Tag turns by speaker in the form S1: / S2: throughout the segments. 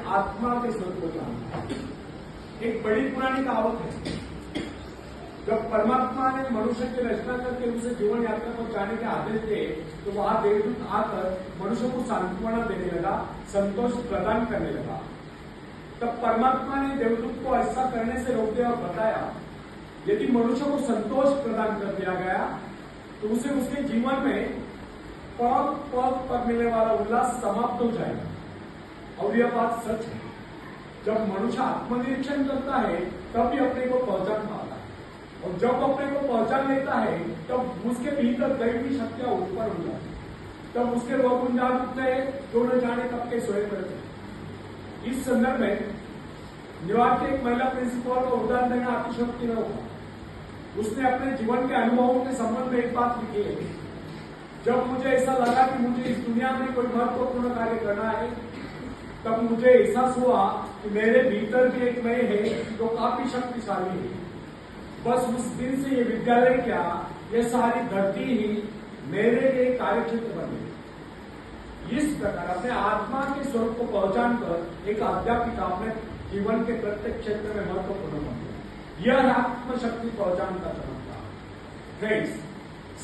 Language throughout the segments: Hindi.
S1: आत्मा के स्वरूप को जानना है। एक बड़ी पुरानी कहावत है, जब परमात्मा ने मनुष्य की रचना करके उसे जीवन यात्रा पर जाने के आदेश दिए तो वहां देवदूत आकर मनुष्य को सांत्वना देने लगा, संतोष प्रदान करने लगा। तब परमात्मा ने देवदूत को ऐसा करने से रोक दिया और बताया, यदि मनुष्य को संतोष प्रदान कर दिया गया तो उसे उसके जीवन में पग पग पर मिलने वाला उल्लास समाप्त हो जाएगा। और यह बात सच है, जब मनुष्य आत्मनिरीक्षण करता है तब भी अपने को पहचान पाता है, और जब अपने को पहचान लेता है तब उसके भीतर दैवी शक्तियां ऊपर हो जाती, तब उसके वो गुण जान उठते हैं जो न जाने कब के सोए करते हैं। इस संदर्भ में न्यूयॉर्क की एक महिला प्रिंसिपल को उदाहरण देना अतिशयोक्ति न होगा। उसने अपने जीवन के अनुभवों के संबंध में एक बात लिखी है, जब मुझे ऐसा लगा कि मुझे इस दुनिया में कोई महत्वपूर्ण कार्य करना है तब मुझे एहसास हुआ कि मेरे भीतर भी एक मैं है जो काफी शक्तिशाली है। बस उस दिन से ये विद्यालय क्या, ये सारी धरती ही मेरे लिए कार्यक्षेत्र बन गई। इस प्रकार अपने आत्मा के स्वरूप को पहचान कर एक अध्यापिका अपने जीवन के प्रत्येक क्षेत्र में महत्वपूर्ण बन गई। यह आत्मशक्ति पहचान का चमत्कार। फ्रेंड्स,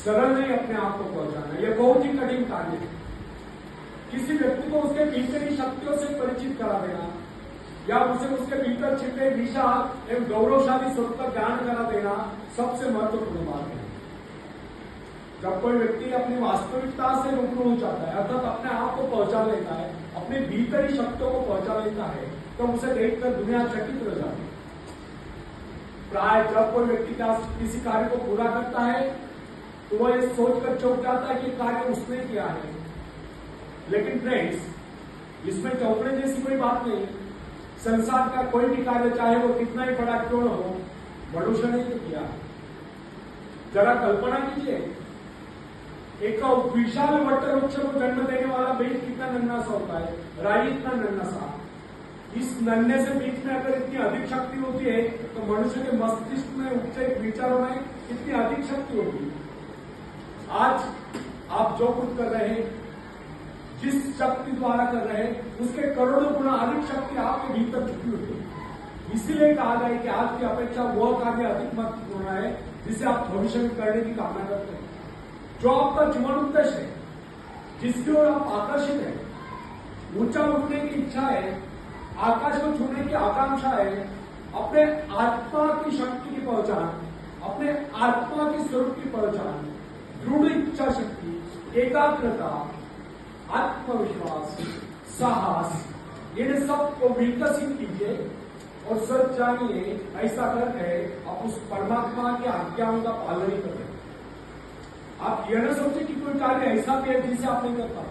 S1: सरल नहीं अपने आप को पहचानना, यह बहुत ही कठिन कार्य है। किसी व्यक्ति को उसके भीतरी शक्तियों से परिचित करा देना या उसे उसके भीतर छिपे विशाल एवं गौरवशाली स्वरूप का ज्ञान करा देना सबसे महत्वपूर्ण बात है। जब कोई व्यक्ति अपनी वास्तविकता से रूबरू हो जाता है, अर्थात अपने आप को पहचान लेता है, अपने भीतरी शक्तियों को पहचान लेता है, तो उसे देखकर दुनिया चकित रह जाती है। प्राय जब कोई व्यक्ति किसी कार्य को पूरा करता है तो वह ये सोचकर चौंक जाता है कि कार्य उसने किया है। लेकिन फ्रेंड्स, इसमें चौंकने जैसी कोई बात नहीं। संसार का कोई भी कार्य, चाहे वो कितना ही बड़ा क्यों न हो, मनुष्य ने तो किया। जरा कल्पना कीजिए, एक विशाल वटवृक्ष को जन्म देने वाला बीज कितना नन्हा सा होता है, राई इतना नन्हा सा। इस नन्हे से बीज में अगर इतनी अधिक शक्ति होती है तो मनुष्य के मस्तिष्क में उपजे विचारों में कितनी अधिक शक्ति होगी। आज आप जो कुछ कर रहे हैं, जिस शक्ति द्वारा कर रहे हैं, उसके करोड़ों गुना अधिक शक्ति आपके भीतर छुपी हुई है। इसीलिए कहा जाए कि आज की अपेक्षा वह कार्य अधिक महत्वपूर्ण है जिसे आप भविष्य में करने की कामना करते हैं। जो आपका जीवन उद्देश्य है, जिसकी ओर आप आकर्षित है, ऊंचा उठने की इच्छा है, आकाश को छूने की आकांक्षा है, अपने आत्मा की शक्ति की पहचान, अपने आत्मा के स्वरूप की पहचान, दृढ़ इच्छा शक्ति, एकाग्रता, आत्मविश्वास, साहस, इन सब को विकसित कीजिए और सच जानिए, ऐसा करके आप उस परमात्मा की आज्ञाओं का पालन ही करें। आप यह न सोचे कि कोई कार्य ऐसा भी है जिसे आप नहीं करता,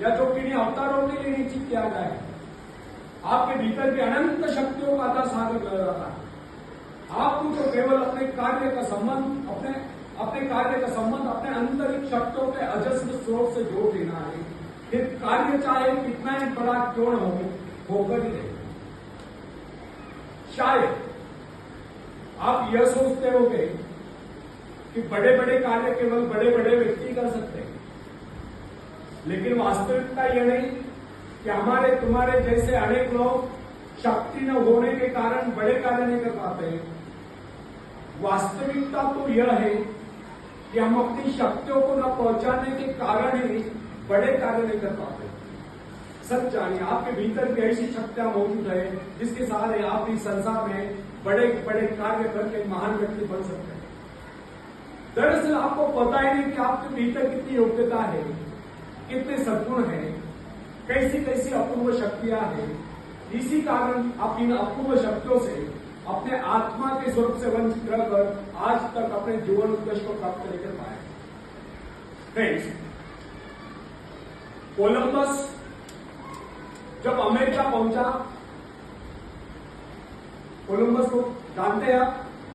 S1: या जो किन्हीं अवतारों के लिए निश्चित किया गया है। आपके भीतर भी अनंत शक्तियों का सागर लग रहा है। आपको तो केवल अपने कार्य का संबंध अपने आंतरिक शक्तियों के अजस्र स्रोत से जोड़ देना है। फिर कार्य चाहे कितना ही बड़ा क्यों न हो, होकर ही रहेगा। शायद आप यह सोचते होंगे कि बड़े बड़े कार्य केवल बड़े बड़े व्यक्ति कर सकते हैं, लेकिन वास्तविकता यह नहीं कि हमारे तुम्हारे जैसे अनेक लोग शक्ति न होने के कारण बड़े कार्य नहीं कर पाते। वास्तविकता तो यह है कि हम अपनी शक्तियों को न पहुंचाने के कारण ही बड़े कार्य नहीं कर पाते। सच जानिए, आपके भीतर भी ऐसी शक्तियां मौजूद है जिसके सहारे आप इस संसार में बड़े बड़े कार्य करके महान व्यक्ति बन सकते हैं। दरअसल आपको पता ही नहीं कि आपके भीतर कितनी योग्यता है, कितने सद्गुण है, कैसी कैसी अपूर्व शक्तियां हैं। इसी कारण आप इन अपूर्व शक्तियों से अपने आत्मा के स्वरूप से वंचित रहकर आज तक अपने जीवन उद्देश्य को प्राप्त नहीं कर पाए। फ्रेंड्स, कोलंबस जब अमेरिका पहुंचा, कोलंबस को जानते हैं आप?